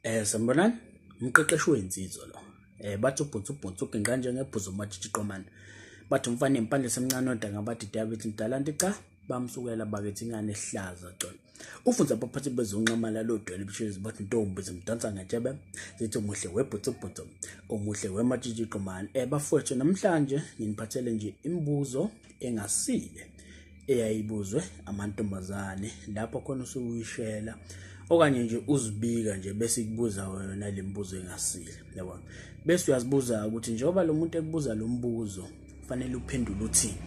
Sanibonani, umqeqeshi wensizwa lo. Bathi ubhutsu uginqa njengebhuzu majijiqomane. Bathi umfana impande semncane odanga bathi David Mdalanti cha, bamsukela bakethi ingane ehlaza cona. Ufunza abaphathi bezonqamala lodwele bishezi bathi ntombi zimdansa ngetshebe. Zithi umuhle webhutsu, umuhle wemajijiqomane. Bafowethu namhlanje nginiphathele nje imibuzo engasile eyayibuzwe amantombazane lapho khona usuyishela okanye nje uzibika nje bese ikubuza wena lemibuzo engasile, yabona. Bese uyazibuza ukuthi njengoba lo muntu ekubuza lo mbuzo kufanele uphendule uthini.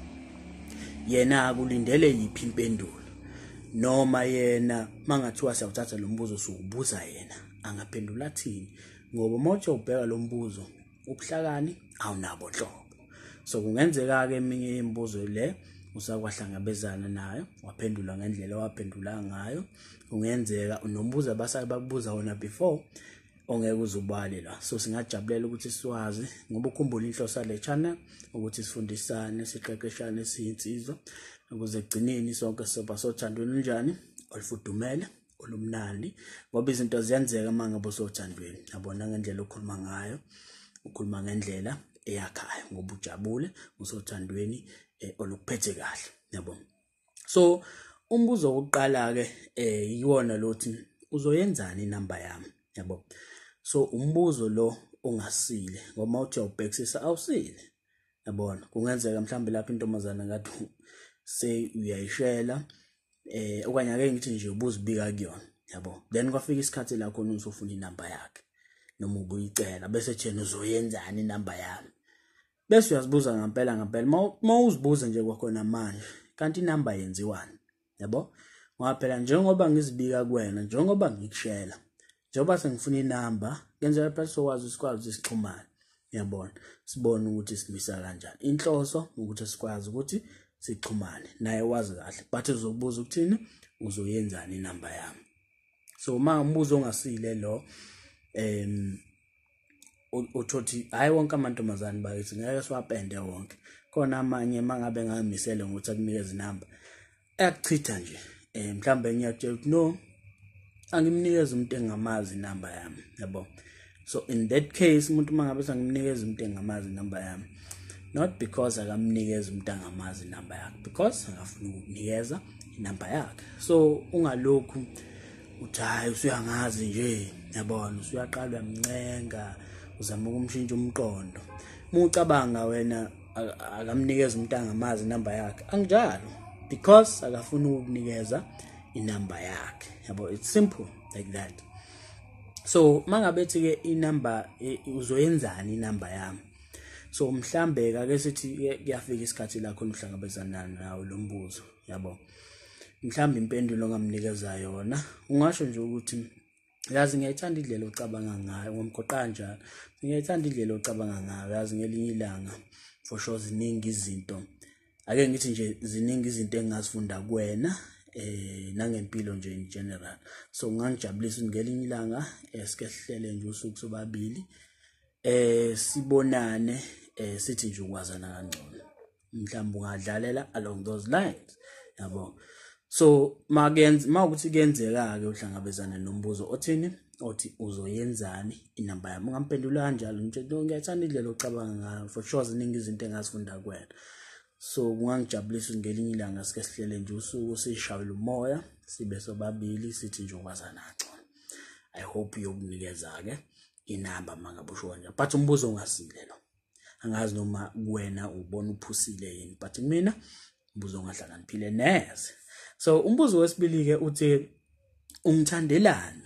Yena akulindele yiphi impendulo noma yena mangathiwa siyawuthatha lo mbuzo sukubuza yena angaphendula thini, ngoba mawuthi ubheka lo mbuzo ubuhlakani awunabo hlobo. So kungenzeka ke eminye imibuzo le usakwahlangabezana nayo waphendula ngendlela waphendula ngayo. Kungenzeka unombuzo abasake bakubuza wona before ongeke uzubhale la. So singajabulela ukuthi siwazi ngoba ukhumbula inhloso le channel ukuthi sifundisane, siqeqeshane, siyinsizwa ukuze egcineni sonke soba sothandweni njani olufudumele olumnandi, ngoba izinto ziyenzeka mangabe sothandweni. Yabona ngendlela okhuluma ngayo, ukhuluma ngendlela eyakhayo ngoba ujabule usothandweni olukuphethe kahle, yabona. So umbuzo wokuqala ke yiwona lothi uzoyenzani inamba yami, yabo. So umbuzo lo ongasile ngoba uthi awubhekisisa awusile, yabona. Kungenzeka mhlambe lapha intombazana ngathi say uyayishela okanye ake ngithi nje ubuzibika kuyona, yabo. Then kwafika isikhathi la khona uzofuna inamba yakhe noma ubuyicela bese thena uzoyenzani inamba yami. Bese uyazibuza ngempela mawuzibuza nje kwakhona manje kanti inamba yenziwani, yabo. Ngoba phela njengoba ngizibika kuwena, njengoba ngikushela, njengoba sengifuna inamba, kenzeka phela sikwazi isixhumane, yabona. Sibone ukuthi simisa kanjani. Inhloso ukuthi sikwazi ukuthi sixhumane naye wazi kahle, but uzobuza ukuthini, uzoyenzani inamba yami. So umbuzo ongasile lo uthothi hayi wonke amantombazane bakithi ngeke siwapende wonke. Khona amanye mangabe ngamisele ngokuthi akunikeze inamba ayakuchitha nje. Mhlambe ngiyakutshela ukuthi no, angimnikeze umuntu engamazi inamba yami, yabo. So in that case umuntu mangabe sangimnikeza umuntu engamazi inamba yami, not because akamnikeza umuntu angamazi inamba yakhe, because akafuna ukunikeza inamba yakhe. So ungalokhu uthi hayi usuyangazi nje, yabona, usuyaqala uyamncenga uzama ukumshintsha umqondo. Mucabanga wena akamnikeza umuntu angamazi inamba yakhe, anginjalo, because akafuna ukunikeza inamba yakhe, yabo. It's simple like that. So mangabethi ke inamba uzoyenzani inamba yami. So mhlambe ake sithi kuyafika isikhathi la khona uhlangabezana nawo lo mbuzo, yabo. Mhlambe impendulo ongamnikeza yona ungasho nje ukuthi yazi ngiyayithanda indlela ocabanga ngayo ngomgoqa njalo. Ngiyayithanda indlela ocabanga ngayo, yazi ngelinye ilanga for sure ziningi izinto. Ake ngithi nje ziningi izinto engazifunda kuwena nangempilo nje in general. So ngangijabulisa ngelinye ilanga sike sihlele nje usuku sobabili sibonane sithi nje ukwazana kangcono. Mhlawumbe ungadlalela along those lines, yabo. So mawukuthi kuyenzeka ke uhlangabezana nombuzo othini, othi uzoyenzani inamba yami, ungamphendula kanjalo nje ngiyayithanda indlela ocabanga ngayo, for sure ziningi izinto engazifunda kuwena. So kungangijabulisa ngelinye ilanga sike sihlele nje usuku sishawula umoya sibe sobabili sithi nje ukwazana kangcono. I hope uyokunikeza ke inamba mangabe usho kanje, but umbuzo ongasile lo angazi noma kuwena ubona uphusile yini, but mina umbuzo ongahlakaniphile neze. So umbuzo wesibili ke uthi umthandelani,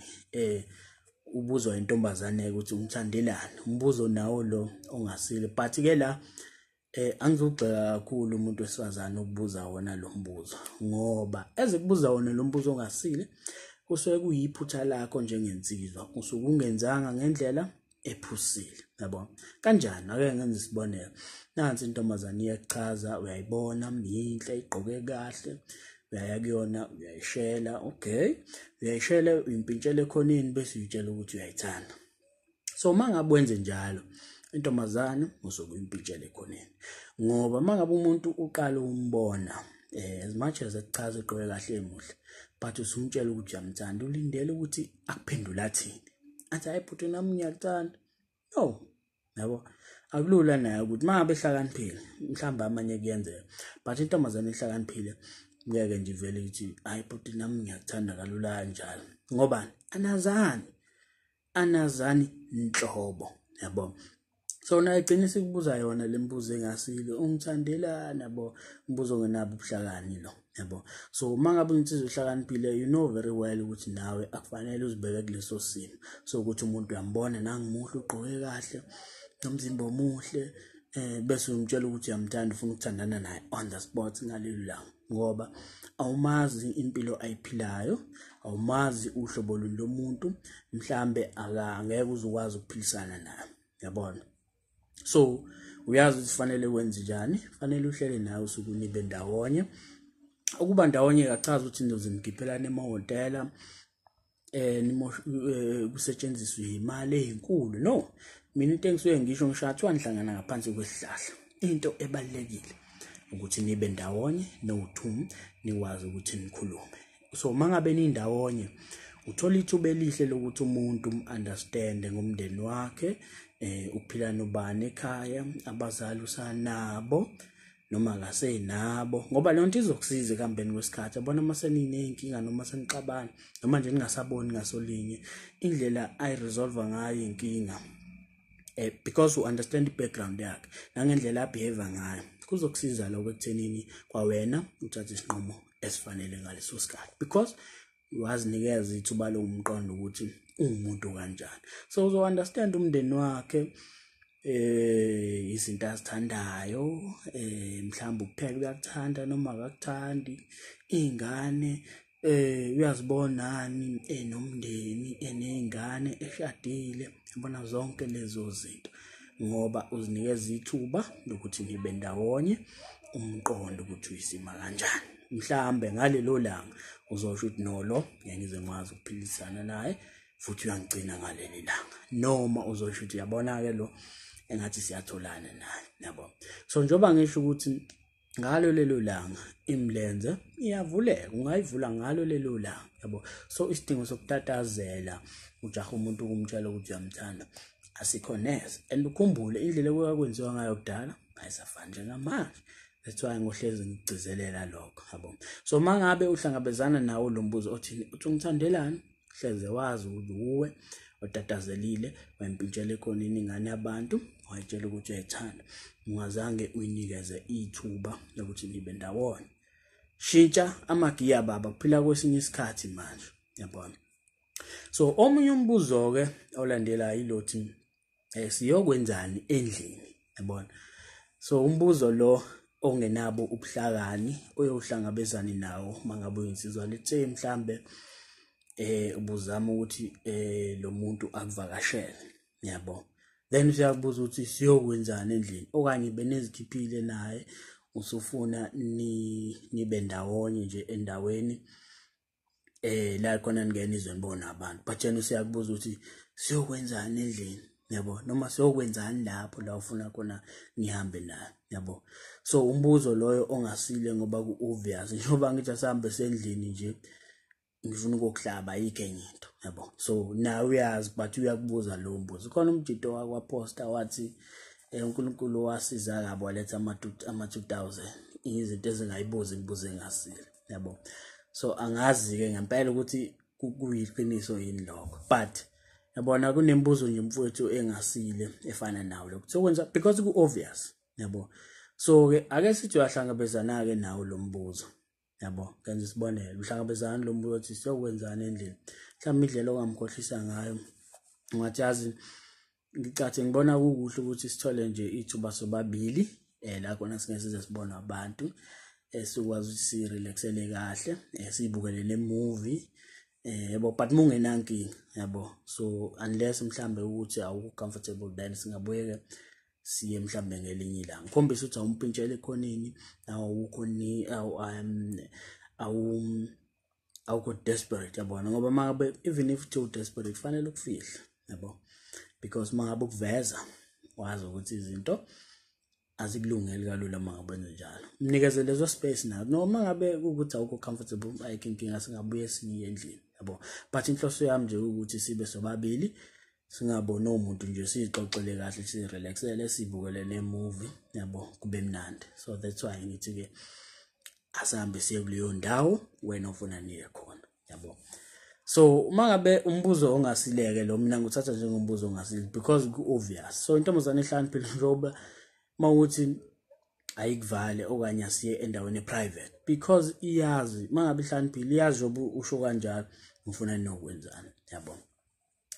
ubuzwa intombazane ukuthi umthandelani. Umbuzo nawo lo ongasile, but ke la angizogxeka kakhulu umuntu wesifazane ukubuza wona lo mbuzo, ngoba ezekubuza wona lo mbuzo ongasile kusuke kuyiphutha lakho njengensizwa, usuke ungenzanga ngendlela ephusile, yabo. Kanjani? Ake ngenze isibonelo. Nansi intombazane iyachaza, uyayibona inhle igqoke kahle, uyaya kuyona uyayishela, okay, uyayishela uyimpintshele ekhoneni bese uyitshela ukuthi uyayithanda. So mangabe wenze njalo intombazane usuke uyimpintshele ekhoneni, ngoba mangabe umuntu uqala umbona as much as echaza igqoke kahle emuhle, but usumtshela ukuthi uyamthanda, ulindele ukuthi akuphendula athini, athi hayi bhuti nami ngiyakuthanda. No, yabo akulula naye ukuthi mangabe ehlakaniphile mhlawumbe amanye kuyenzeka, but intombazane ehlakaniphile ngeke nje vele ithi hayi bhuti nami ngiyakuthanda kalula kanjalo, ngoba anazani inhlobo, yabo. So na igcina sikubuza yona lemibuzo engasile, ungithandelani, yabo, umbuzo ngenabo ubuhlakani lo, yabo. So mangabe insizwe ehlakaniphile, you know very well ukuthi nawe akufanele uzibeke kuleso simo so ukuthi umuntu uyambona nangimuhle ugqoke kahle nomzimba omuhle bese umtshela ukuthi uyamthanda ufuna ukuthandana naye on the spot ngalelo langa, ngoba awumazi impilo ayiphilayo, awumazi uhlobo lomuntu, mhlambe angeke uzukwazi ukuphilisana naye, yabona. So uyazi ukuthi fanele wenze njani, fanele uhlele nawe usuku nibe ndawonye. Ukuba ndawonye akachaza ukuthi nizongiphelana emahotela kusetshenziswa imali ezinkulu, no. Mina into engisuke ngisho ngishathiwa nihlangana ngaphansi kwesihlahla. Into ebalekile ukuthi nibe ndawonye no2 niwazi ukuthi nikhulume. So mangabe nindawonye uthola ithuba elihle lokuthi umuntu understand ngomndeni wakhe, uphila nobani ekhaya, abazali usanabo noma akasenabo, ngoba leyo nto izokusiza ekambeni kwesikhathi. Abona maseninenkinga noma senixabana noma nje ningasaboni ngasolinye indlela ayiresolve ngayo inkinga, because you understand the background yakhe nangendlela abehave ngayo, kuzokusiza lokho ekuthenini kwawena uthathe isinqumo esifanele ngaleso sikhathi, because wazinikeza ithuba lomqondo ukuthi umuntu kanjani. So uzo understand umndeni wakhe, izinto azithandayo, mhlawumbe ukupheka uyakuthanda noma akakuthandi, ingane uyazibonani nomndeni enezingane eshadile, yabona zonke lezo zinto, ngoba uzinikeza ithuba lokuthi nibe ndawonye umqondo ukuthi uyisima kanjani. Mhlambe ngalelo langa uzosho ukuthi no, lo ngeke ngize ngikwazi ukuphilisana naye futhi uyangigcina ngaleli langa, noma uzosho ukuthi yabona ke lo engathi siyatholana naye, yabo. So njoba ngisho ukuthi ngalo lelo langa imlenze iyavuleka, ungayivula ngalo lelo langa, yabo. So isidingo sokutatazela ujaha umuntu ukumtshela ukuthi uyamthanda asikho neze, and ukhumbule indlela okwakwenziwa ngayo kudala ayisafani njengamanje. That's why ngohlezi ngigcizelela lokho, yabo. So mangabe uhlangabezana nawo lo mbuzo othini uthi ungithandelani, hleze wazi ukuthi uwe otatazelile wempintshele khona iningane yabantu, wayitshela ukuthi uyayithanda, ungazange uyinikeze ithuba lokuthi nibe ndawonye. Shintsha amagiya baba, kuphila kwesinye isikhathi manje, yabona. So omunye umbuzo ke olandela ilothi siyokwenzani endlini, yabona. So umbuzo lo ongenabo ubuhlakani uyohlangabezana nawo mangabe uyinsizwa lethe mhlambe ubuzama ukuthi lo muntu akuvakashele, yabo. Then uyabuza ukuthi siyokwenzani endlini, okanye benezikhiphile naye usufuna nibe ndawonye nje endaweni la khona ningene izwenibona abantu, but yena usiyakubuza ukuthi siyokwenzani endlini, yabo, noma siyokwenzani lapho la ufuna khona nihambe naye, yabo. So umbuzo loyo ongasile ngoba ku-obvious, njengoba ngithi asihambe sendlini nje ngifuna ukuhlaba ayikho enye into, yabo. So nawe uyazi but uyakubuza lo mbuzo. Khona umjito wakwaposta wathi uNkulunkulu wasiza kabi waletha ama-2000 izinto ezingayibuzi ngibuze engasile, yabo. So angazi ke ngempela ukuthi kuyiqiniso yini lokho, but yabona kunembuzo nje mfowethu engasile efana nawo lokho sokwenza because ku-obvious, yabo. So ke ake sithi uyahlangabezana ke nawo lo mbuzo, yabo. Kenze isibonelo, uhlangabezana lo mbuzo ukuthi siyokwenzana endlini, mhlawumbe indlela ongamkhohlisa ngayo ungathi yazi ngicathi ngibona kukuhle ukuthi sithole nje ithuba sobabili la khona singesize sibona abantu sikwazi ukuthi si-relaxele kahle, sibukele le movie, yabo, but mungenankinga, yabo. So unless mhlambe ukuthi awukho comfortable then singabuye siye mhlambe ngelinye ilanga, khombisa ukuthi awumpintshele ekhoneni, awukho ni awukho desperate, yabona, ngoba mangabe even if too desperate fanele ukufihla, yabo, because mangabe ukuveza wazi ukuthi izinto azikulungeli kalula mangabe njalo, mnikeze lezo space nayo, noma ngabe ukuthi awukho comfortable ayikho inkinga, singabuye siye endlini, yabo. But inhloso yami nje ukuthi sibe sobabili singabona umuntu nje sixoxele kahle sirelaxele sibukele le movie yabo kube mnandi. So that's why ngithi ke asambe siye kuleyo ndawo wena ofuna niye khona yabo. So uma ngabe umbuzo ongasileke lo mina nguthatha njengombuzo ongasile because ku obvious. So intombazane ehlaniphile njoba mawuthi ayikuvale okanye asiye endaweni private because iyazi mangabe ihlaniphile iyazi job usho kanjalo ngifuna nokwenzana yabo.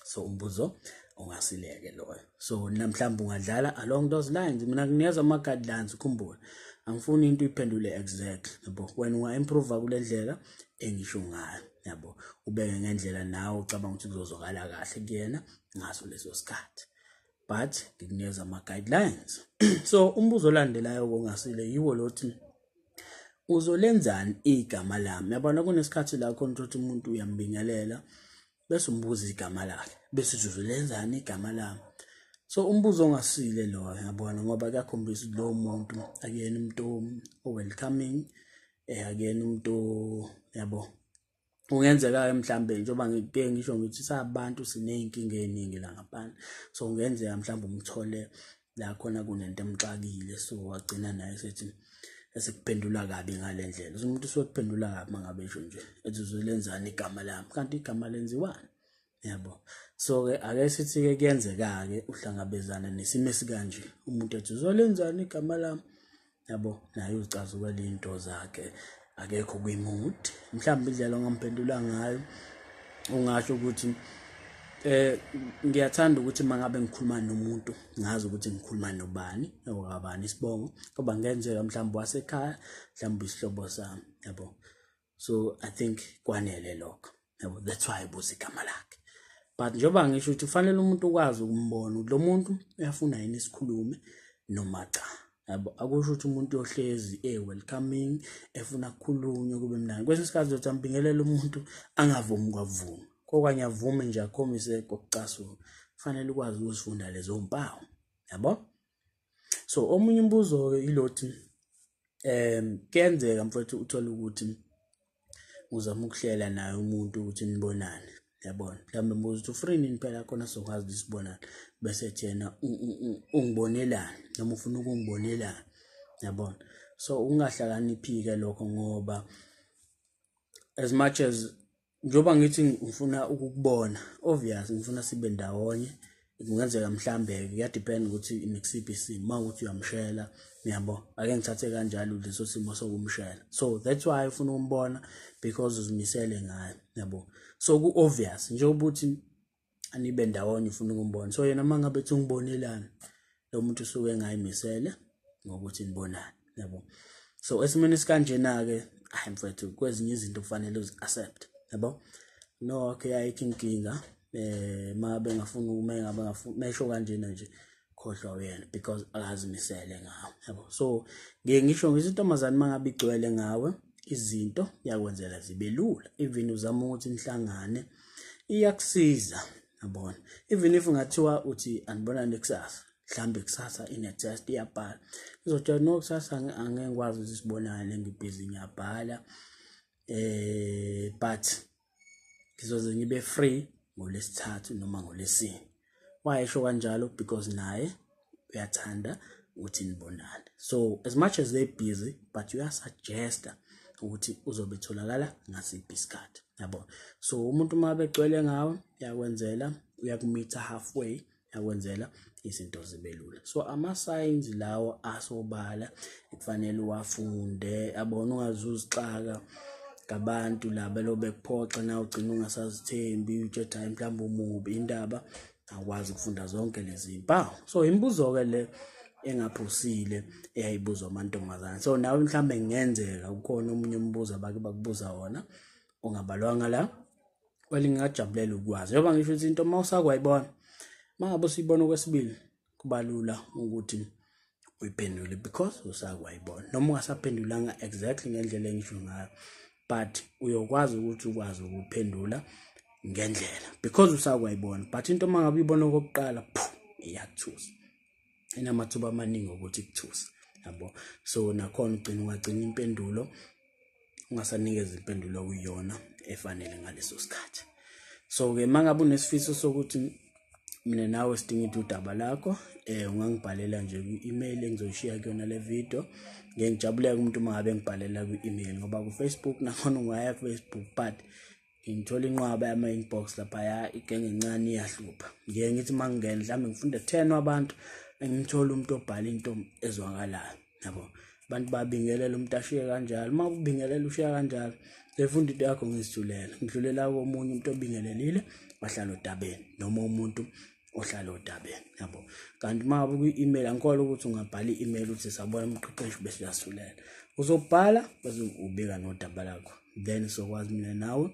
So umbuzo ongasileke loyo. So namhlanje ungadlala along those lines. Mina nginikeza ama guidelines ukhumbule. Angifuni into iphendule exact yabo. Wena unga improve kule ndlela engisho ngayo yabo. Ubeke ngendlela nawe ucabanga ukuthi kuzozwakala kahle kuyena ngaso leso sikhathi. But ngikunikeza ama guidelines. So umbuzo olandelayo ongasile yiwo lothi uzolenzani igama lami. Yabona kunesikhathi la khona ukuthi umuntu uyambingelela bese umbuza igama lakhe bese uzolenzani igama lami. So umbuzo ongasile lo yabona ngoba kuyakhombisa lo muntu akuyena umuntu welcoming akuyena umuntu yabo. Ungenzeka mhlambe njengoba ngike ngisho ngithi sabantu sineyinkinga eziningi la ngaphandle. So ungenzeka mhlambe umthole la khona kunento emxakile so wagcina naye sethi esikuphendula kabi ngale ndlela. So umuntu usokuphendula kabi mangabe esho nje ethi uzolenzani igama lami kanti igama lenziwani yabo. So ke ake sithi ke kuyenzeka ke uhlangabezana nesimo esikanje umuntu ethi uzolenzani igama lami yabo nayo uzicazuka into zakhe akekho kuyimood mhlawumbe indlela ongamphendula ngayo ungasho ukuthi ngiyathanda ukuthi mangabe ngikhuluma nomuntu ngazi ukuthi ngikhuluma nobani okabani isibongo ngoba ngenzeka mhlawumbe wasekhaya mhlawumbe isihlobo sami yabo. So I think kwanele lokho yabo. That's why ibuza igama lakhe. But njoba ngisho ukuthi kufanele umuntu ukwazi ukumbona lo muntu uyafuna yini isikhulume noma cha yabo. Akusho ukuthi umuntu ohlezi welcoming efuna ukukhulunywa kube mnandi. Kwesinye isikhathi uzothi ambingelela umuntu angavumi kwavuma kokanye avume nje akhomise kokucasuka. Kufanele ukwazi ukuzifunda lezo mpawu yabo. So omunye umbuzo ke ilothi kuyenzeka mfowethu uthola ukuthi uzama ukuhlela naye umuntu ukuthi nibonane yabona. Mhlawumbe mbuzo ukuthi ufree nini phela khona sokwazi isibonana bese yena ungibonelana noma ufuna ukungibonelana yabona. So ungahlakaniphike lokho ngoba as much as njoba ngithi ngifuna ukukubona obvious ngifuna sibe ndawonye. Kungenzeka mhlambe kuyadepend ukuthi nikusiphi isimo mawukuthi uyamshela yabo ake ngithathe kanjalo leso simo sokumshela. So that's why ufuna ukumbona because uzimisele ngayo yabo. So ku obvious nje ukuthi anibe ndawonye ufuna ukumbona. So yena mangabe ethi ungibonelana lo muntu usuke engayimisele ngokuthi nibonane yabo. So esimeni sikanjena ke hayi mfethu kwezinye izinto kufanele uzi accept yabo. No okay ayikho inkinga mabe ngafuna ngafuna mesho kanjena nje khohlwa wena because akazimisele ngawe yabo. So ngeke ngisho ngithi intombazane mangabe igcwele ngawe izinto yakwenzela zibe lula. Even uzama ukuthi nihlangane iyakusiza yabona. Even if ungathiwa uthi anibona nekusasa mhlambe kusasa ine test iyabhala uzothi no kusasa angeke ngikwazi ukuthi sibonane ngibhizi ngiyabhala but ngizoze ngibe free ngolesithathu noma ngolesine. Wayesho kanjalo because naye uyathanda ukuthi nibonane. So as much as they busy but you are suggest ukuthi uzobe tholakala ngasiphi isikhathi yabo. So umuntu mabe egcwele ngawe yakwenzela uyakumeetha halfway yakwenzela izinto zibe lula. So ama signs lawo asobala kufanele uwafunde abone ungazuzixaka ngabantu laba lobe kuphoxa na ugcina ungasazithembi utshetha mhlawumbe umubi indaba akwazi ukufunda zonke lezi impawu. So imibuzo ke le engaphusile eyayibuzwa amantombazane. So nawe mhlambe ngenzeka ukhona omunye umbuzo abake bakubuza wona ongabalwanga la weli ngingajabulela ukwazi njengoba ngisho ukuthi into mawusakwayibona mangabe usibona okwesibili kubalula ukuthi uyiphendule because usakwayibona noma ungasaphendulanga exactly ngendlela engisho ngayo but uyokwazi ukuthi ukwazi ukuphendula ngendlela because usakwayibona. But into mangabe uyibona okokuqala iyakuthusa inamathuba amaningi ukuthi ikuthusa yabo. So nakhona ugcina ungagcina impendulo ungasanikeza impendulo kuyona efanele ngaleso sikhathi. So ke mangabe unesifiso sokuthi mina nawe sidinga udaba lakho ungangibhalela nje ku-email engizoyishiya kuyona le video. Ngiyajabuleka umuntu mangabe ngibhalela ku-email ngoba ku Facebook nakhona ungaya Facebook but ngithola inqwaba yama inbox lapha ya igenge encane iyahlupha. Ngiye ngithi mangingena mhlawumbe ngifunde 10 wabantu engithola umuntu obhala into ezwakalayo yabo. Abantu babingelela umuntu ashiye kanjalo, uma ubingelela ushiya kanjalo lefunda into yakho ngisithulela ngidlulela komunye umuntu obingelelile wahlala odabeni noma umuntu ohlala odabeni yabo. Kanti uma ku-email angikholwa ukuthi ungabhala i-email uthi sabona umqeqeshi bese uyasulela, uzobhala bese ubika nodaba lakho, then sokwazi mina nawe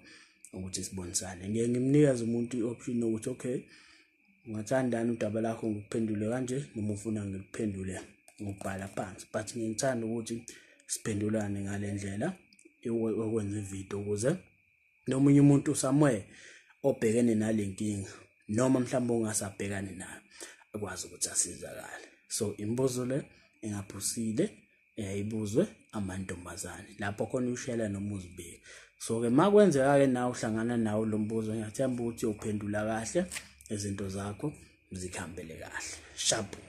ukuthi sibonisane. Ngiye ngimnikeze umuntu i-option ukuthi okay ungathandani udaba lakho ngikuphendule kanje noma ufuna ngikuphendule ngubhala phansi, but ngithanda ukuthi siphendulane ngale ndlela okwenza ivideo ukuze nomunye umuntu somewhere obhekene nale nkinga noma mhlawumbe ongasabhekani nayo akwazi ukuthi asizakale. So imibuzo le engaphusile eyayibuzwe amantombazane lapho khona ushela noma uzibike. So ke makwenzeka ke nawe uhlangana nawo lo mbuzo ngiyathemba ukuthi uyophendula kahle, izinto zakho zikhambele kahle. Sharp.